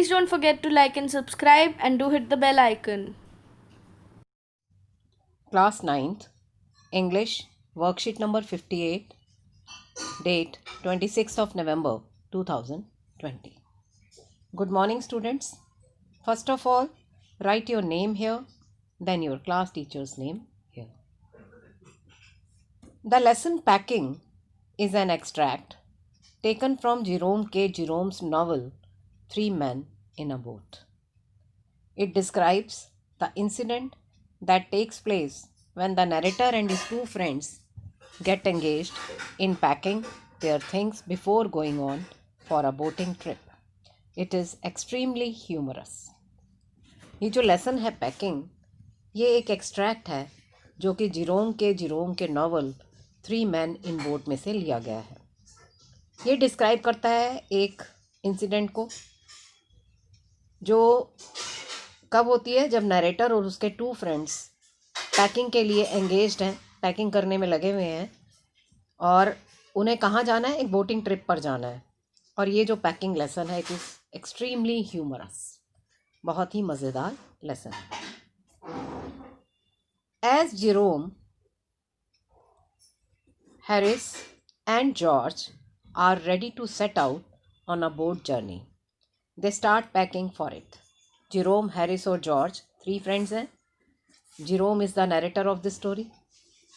Please don't forget to like and subscribe and do hit the bell icon. Class 9th, English, worksheet number 58, date 26th of November 2020. Good morning, students. First of all, write your name here, then your class teacher's name here. The lesson Packing is an extract taken from Jerome K. Jerome's novel Three Men in a Boat. It describes the incident that takes place when the narrator and his two friends get engaged in packing their things before going on for a boating trip. It is extremely humorous. ये जो lesson है packing, ये एक extract है जो कि Jerome के novel three man in boat में से लिया गया है. ये डिस्क्राइब करता है एक इंसिडेंट को जो कब होती है, जब नरेटर और उसके टू फ्रेंड्स पैकिंग के लिए एंगेज्ड हैं, पैकिंग करने में लगे हुए हैं और उन्हें कहाँ जाना है, एक बोटिंग ट्रिप पर जाना है. और ये जो पैकिंग लेसन है, इट इज़ एक्सट्रीमली ह्यूमरस, बहुत ही मज़ेदार लेसन है. As Jerome, Harris and George are ready to set out on a boat journey. They start packing for it. Jerome, Harris और George, three friends हैं. Jerome is the narrator of this story.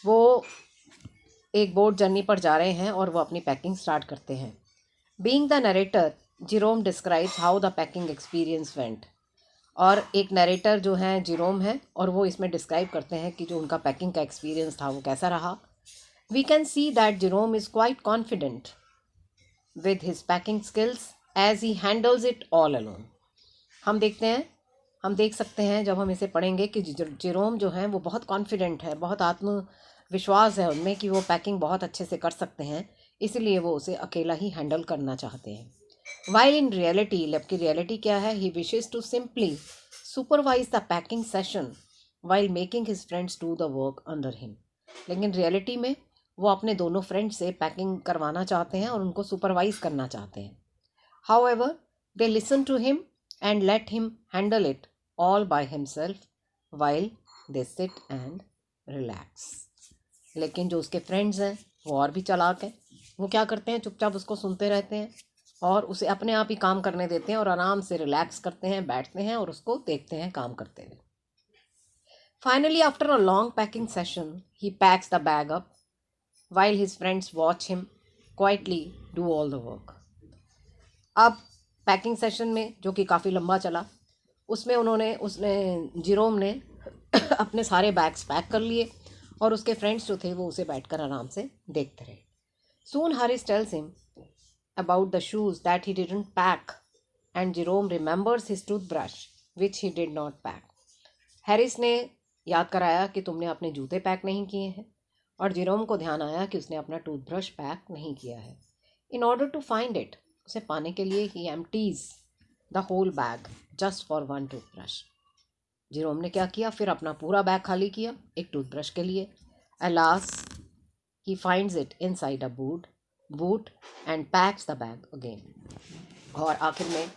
वो एक boat journey पर जा रहे हैं और वो अपनी पैकिंग स्टार्ट करते हैं. Being the narrator, Jerome describes how the packing experience went. और एक नरेटर जो हैं जेरोम है और वो इसमें डिस्क्राइब करते हैं कि जो उनका पैकिंग का एक्सपीरियंस था वो कैसा रहा. We can see that Jerome is quite confident with his packing skills as he handles it all alone. हम देख सकते हैं जब हम इसे पढ़ेंगे कि जेरोम जो हैं वो बहुत कॉन्फिडेंट है, बहुत आत्मविश्वास है उनमें कि वो पैकिंग बहुत अच्छे से कर सकते हैं, इसलिए वो उसे अकेला ही हैंडल करना चाहते हैं. While in reality, जबकि रियलिटी क्या है, he wishes to simply supervise the packing session while making his friends do the work under him. लेकिन रियलिटी में वो अपने दोनों फ्रेंड से पैकिंग करवाना चाहते हैं और उनको सुपरवाइज करना चाहते हैं. However, they listen to him and let him handle it all by himself while they sit and relax. लेकिन जो उसके फ्रेंड्स हैं वो और भी चालाक हैं. वो क्या करते हैं, चुपचाप उसको सुनते रहते हैं और उसे अपने आप ही काम करने देते हैं और आराम से रिलैक्स करते हैं, बैठते हैं और उसको देखते हैं काम करते हुए. Finally, after a long packing session, he packs the bag up while his friends watch him quietly do all the work. अब पैकिंग सेशन में, जो कि काफ़ी लंबा चला, उसमें उसने जेरोम ने अपने सारे बैग्स पैक कर लिए और उसके फ्रेंड्स जो थे वो उसे बैठकर आराम से देखते रहे. Soon Harris tells him about the shoes that he didn't pack and Jerome remembers his toothbrush which he did not pack. Harris ने याद कराया कि तुमने अपने जूते पैक नहीं किए हैं और जेरोम को ध्यान आया कि उसने अपना टूथब्रश पैक नहीं किया है. In order to find it, उसे पाने के लिए he empties the whole bag just for one toothbrush. Jerome ने क्या किया, फिर अपना पूरा बैग खाली किया एक टूथब्रश के लिए. Alas he finds it inside a boot and packs the bag again. और आखिर में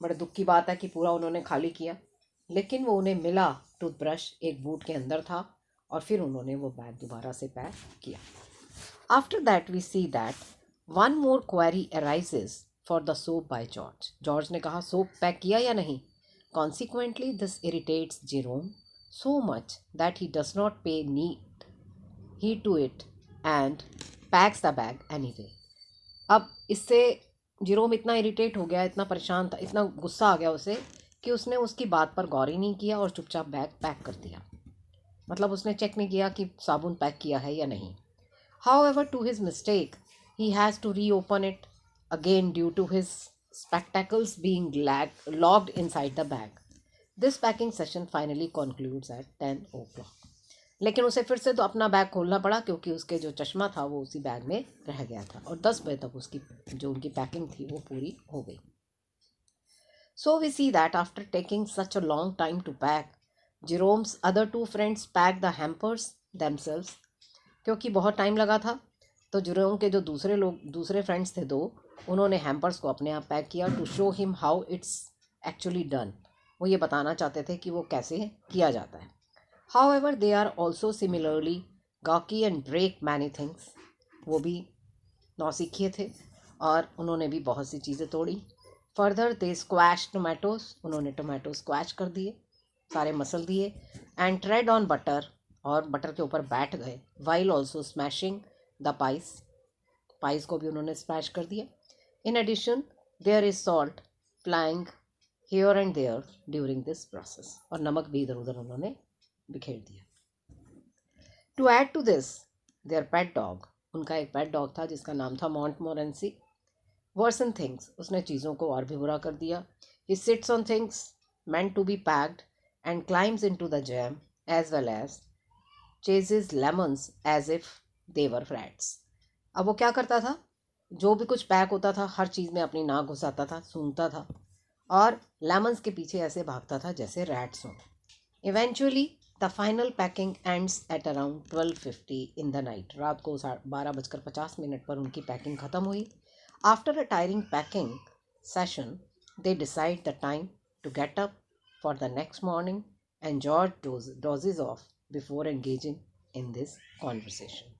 बड़े दुख की बात है कि पूरा उन्होंने खाली किया, लेकिन वो उन्हें मिला टूथब्रश एक बूट के अंदर था और फिर उन्होंने वो बैग दोबारा से पैक किया. After that we see that one more query arises for the soap by George. George ने कहा, सोप पैक किया या नहीं. Consequently this irritates Jerome so much that he does not pay heed to it and packs the bag anyway. अब इससे Jerome इतना irritate हो गया, इतना परेशान था, इतना गुस्सा आ गया उसे कि उसने उसकी बात पर गौर ही नहीं किया और चुपचाप बैग पैक कर दिया. मतलब उसने चेक नहीं किया कि साबुन पैक किया है या नहीं. However, to his mistake, he has to reopen it again due to his spectacles being locked inside the bag. This packing session finally concludes at 10 o'clock. लेकिन उसे फिर से तो अपना बैग खोलना पड़ा क्योंकि उसके जो चश्मा था वो उसी बैग में रह गया था और 10 बजे तक उसकी जो उनकी पैकिंग थी वो पूरी हो गई. So we see that after taking such a long time to pack, Jerome's other two friends packed the hampers themselves. क्योंकि बहुत टाइम लगा था तो जेरोम के जो दूसरे फ्रेंड्स थे दो, उन्होंने हैम्पर्स को अपने आप पैक किया to show him how it's actually done. वो ये बताना चाहते थे कि वो कैसे किया जाता है। However they are also similarly gawky and break many things. वो भी नौसिखिए थे और उन्होंने भी बहुत सी चीज़ें तोड़ी। फर्दर दे स्क्वैश टोमेटोज, उन्होंने टोमेटो स्क्वैश कर दिए, सारे मसल दिए। एंड ट्रेड ऑन बटर, और बटर के ऊपर बैठ गए। While also smashing the pies को भी उन्होंने स्मैश कर दिया। In addition there is salt flying here and there during this process, और नमक भी इधर उधर उन्होंने बिखेर दिया। To add to this their pet dog, उनका एक पेट डॉग था जिसका नाम था मॉन्टमोरेंसी। वर्सन थिंग्स, उसने चीज़ों को और भी बुरा कर दिया। He sits on things meant to be packed and climbs into the jam as well as chases lemons as if they were rats। अब वो क्या करता था, जो भी कुछ पैक होता था हर चीज़ में अपनी नाक घुसाता था, सूंघता था और लेमन्स के पीछे ऐसे भागता था जैसे रैट्स हों। Eventually the final packing ends at around 12:50 in the night. रात को 12:50 पर उनकी पैकिंग ख़त्म हुई। After a tiring packing session they decide the time to get up for the next morning, and George dozes off before engaging in this conversation।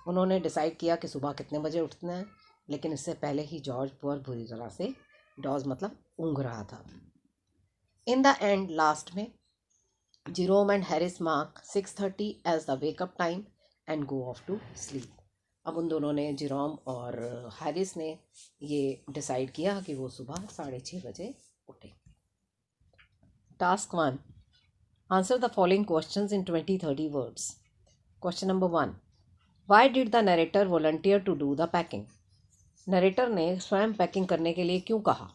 उन्होंने decide किया कि सुबह कितने बजे उठना है, लेकिन इससे पहले ही जॉर्ज बहुत बुरी तरह से डॉज मतलब ऊँघ रहा था। इन द एंड लास्ट में Jerome and Harris mark 6:30 as the wake up time and go off to sleep. अब उन दोनों ने, जेरोम और हैरिस ने, ये डिसाइड किया कि वो सुबह 6:30 बजे उठेंगे। Task 1. Answer the following questions in 20-30 words. Question number 1. Why did the narrator volunteer to do the packing? Narrator ने स्वयं पैकिंग करने के लिए क्यों कहा?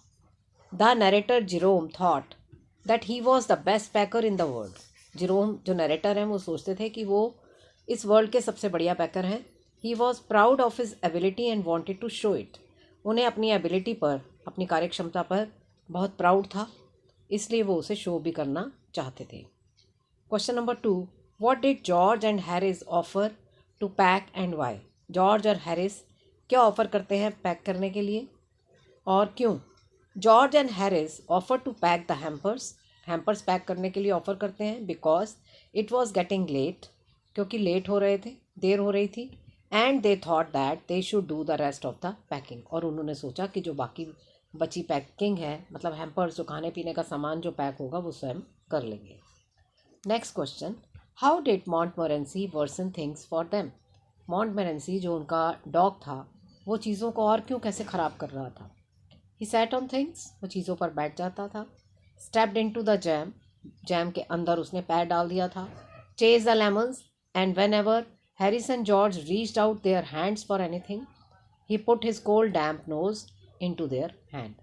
The narrator Jerome thought that he was the best packer in the world. Jerome जो narrator हैं वो सोचते थे कि वो इस वर्ल्ड के सबसे बढ़िया पैकर हैं। He was proud of his ability and wanted to show it. उन्हें अपनी एबिलिटी पर, अपनी कार्यक्षमता पर बहुत प्राउड था, इसलिए वो उसे शो भी करना चाहते थे। Question number 2. What did George and Harris offer to pack and why? George और हैरिस क्या ऑफ़र करते हैं पैक करने के लिए और क्यों? George and Harris offer to pack the hampers pack करने के लिए ऑफ़र करते हैं because it was getting late, क्योंकि लेट हो रहे थे, देर हो रही थी। And they thought that they should do the rest of the packing, और उन्होंने सोचा कि जो बाकी बची पैकिंग है, मतलब हैम्पर्स, जो खाने पीने का सामान जो पैक होगा वो स्वयं कर लेंगे। Next question. How did Montmorency worsen things for them? Montmorency जो उनका डॉग था वो चीज़ों को और क्यों कैसे ख़राब कर रहा था? ही सैट ऑन थिंग्स, वो चीज़ों पर बैठ जाता था। Stepped into the jam, jam के अंदर उसने पैर डाल दिया था। Chase the lemons, and whenever Harris and George reached out their hands for anything he put his cold damp nose into their hand.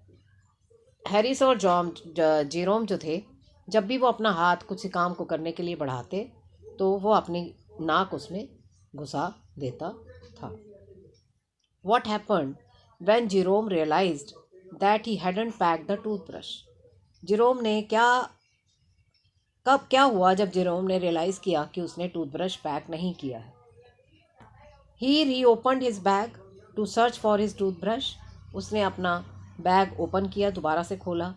Harris और जेरोम जो थे, जब भी वो अपना हाथ कुछ काम को करने के लिए बढ़ाते तो वो अपनी नाक उसमें घुसा देता था। What happened when Jerome realized that he hadn't packed the toothbrush? Jerome ने क्या हुआ जब जेरोम ने रियलाइज़ किया कि उसने टूथब्रश पैक नहीं किया है? He reopened his bag to search for his toothbrush. उसने अपना बैग ओपन किया, दोबारा से खोला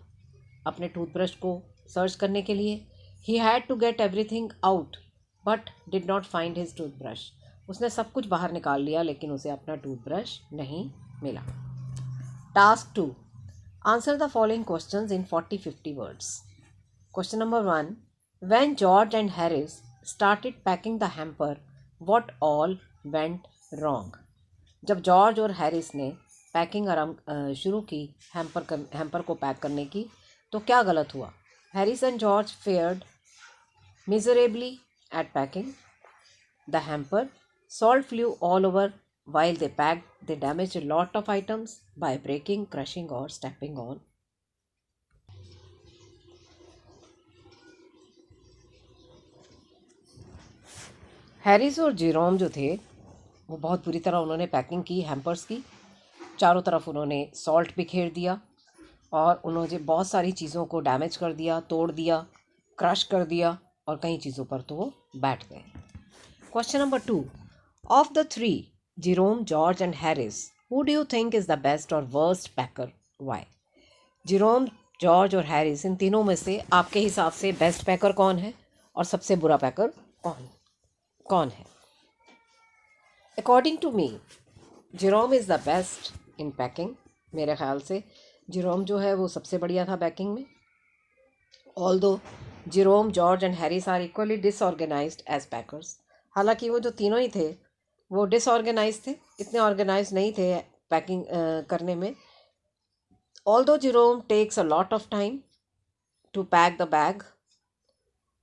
अपने टूथब्रश को सर्च करने के लिए। He had to get everything out but did not find his toothbrush. उसने सब कुछ बाहर निकाल लिया लेकिन उसे अपना टूथब्रश नहीं मिला। Task 2. Answer the following questions in 40-50 words. Question number 1. When George and Harris started packing the hamper, what all went wrong? जब जॉर्ज और हैरिस ने पैकिंग शुरू की हैम्पर को पैक करने की, तो क्या गलत हुआ? Harris and George fared miserably at packing the hamper. Salt flew all over while they packed. They damaged a lot of items by breaking, crushing or stepping on. Harris और Jerome जो थे वो बहुत बुरी तरह उन्होंने पैकिंग की hampers की। चारों तरफ उन्होंने सॉल्ट बिखेर दिया और उन्होंने बहुत सारी चीज़ों को डैमेज कर दिया, तोड़ दिया, क्रश कर दिया और कई चीज़ों पर तो वो बैठ गए। Question number 2. Of the 3, Jerome, George, and Harris. Who do you think is the best or worst packer? Why? Jerome, George और हैरिस, इन तीनों में से आपके हिसाब से बेस्ट पैकर कौन है और सबसे बुरा पैकर कौन कौन है? According to me, Jerome is the best in packing. मेरे ख्याल से जेरोम जो है वो सबसे बढ़िया था पैकिंग में. Although Jerome, George and Harris are equally disorganised as packers. हालांकि वो जो तीनों ही थे वो डिसऑर्गेनाइज थे, इतने ऑर्गेनाइज नहीं थे पैकिंग करने में. Although Jerome takes a lot of time to pack the bag,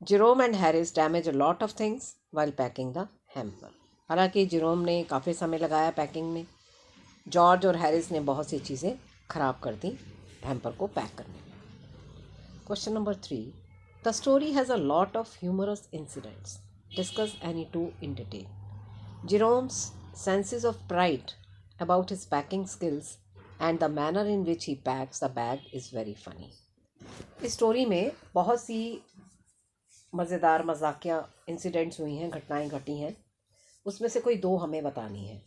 Jerome and Harris damage a lot of things while packing the hamper. हालांकि जेरोम ने काफ़ी समय लगाया पैकिंग में, जॉर्ज और हैरिस ने बहुत सी चीज़ें ख़राब कर दी हैम्पर को पैक करने में. Question number 3. The story has a lot of humorous incidents. Discuss any two in detail. Jerome's senses of pride about his packing skills and the manner in which he packs the bag is very funny. इस story में बहुत सी मज़ेदार मजाकिया incidents हुई हैं, घटनाएं घटी हैं. उसमें से कोई दो हमें बतानी है.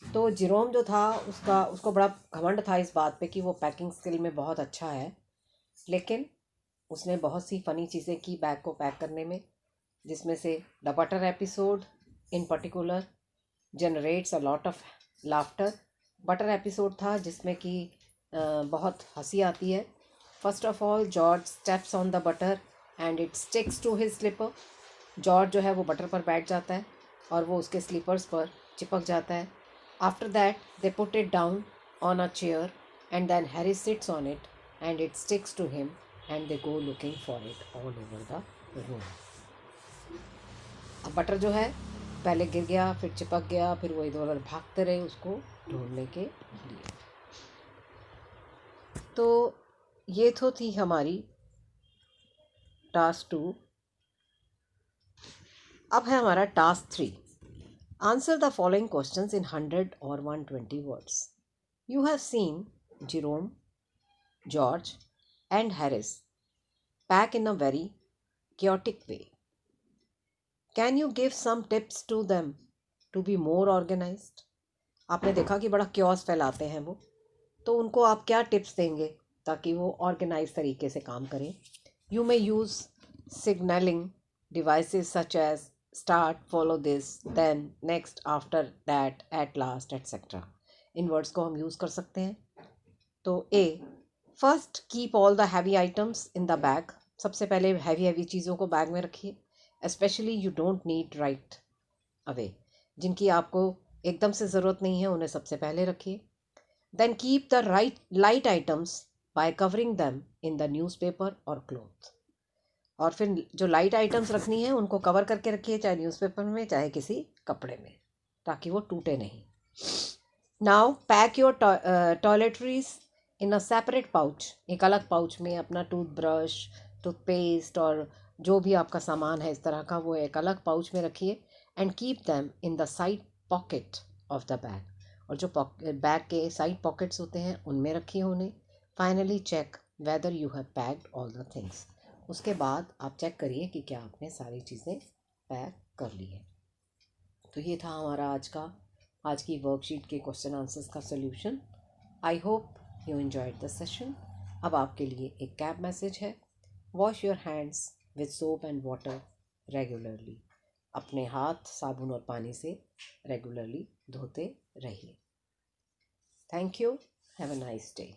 तो जेरोम जो था उसको बड़ा घमंड था इस बात पे कि वो पैकिंग स्किल में बहुत अच्छा है, लेकिन उसने बहुत सी फ़नी चीज़ें की बैग को पैक करने में, जिसमें से the butter episode in particular generates a lot of laughter. Butter episode था जिसमें कि बहुत हंसी आती है. First of all George steps on the butter and it sticks to his slipper. George जो है वो बटर पर बैठ जाता है और वो उसके स्लीपर्स पर चिपक जाता है. After that they put it down on a chair and then Harry sits on it and it sticks to him and they go looking for it all over the room. अब butter जो है पहले गिर गया, फिर चिपक गया, फिर वो इधर उधर भागते रहे उसको ढूंढने के लिए. तो ये तो थी हमारी टास्क 2. अब है हमारा task 3. Answer the following questions in 100 और 120 words. You have seen Jerome, George and Harris pack in a very chaotic way. Can you give some tips to them to be more organized? आपने देखा कि बड़ा chaos फैलाते हैं वो, तो उनको आप क्या टिप्स देंगे ताकि वो ऑर्गेनाइज तरीके से काम करें? You may use signalling devices such as start, follow this, then, next, after that, at last, etcetera. इन वर्ड्स को हम यूज़ कर सकते हैं. तो a, first keep all the heavy items in the bag. सबसे पहले हैवी चीज़ों को बैग में रखिए. Specially you don't need right away. जिनकी आपको एकदम से ज़रूरत नहीं है उन्हें सबसे पहले रखिए. Then keep the light items by covering them in the newspaper और क्लॉथ. और फिर जो लाइट आइटम्स रखनी है उनको कवर करके रखिए, चाहे न्यूज़पेपर में चाहे किसी कपड़े में, ताकि वो टूटे नहीं. Now pack your toiletries in a separate pouch. एक अलग पाउच में अपना टूथब्रश, टूथपेस्ट और जो भी आपका सामान है इस तरह का वो एक अलग पाउच में रखिए. And keep them in the side pocket of the bag. और जो बैग के साइड पॉकेट्स होते हैं उनमें रखिए उन्हें. Finally check whether you have packed all the things. उसके बाद आप चेक करिए कि क्या आपने सारी चीज़ें पैक कर ली है. तो ये था हमारा आज की वर्कशीट के क्वेश्चन आंसर्स का solution. I hope you enjoyed the session. अब आपके लिए एक कैब मैसेज है. Wash your hands with soap and water regularly. अपने हाथ साबुन और पानी से रेगुलरली धोते रहिए. Thank you. Have a nice day.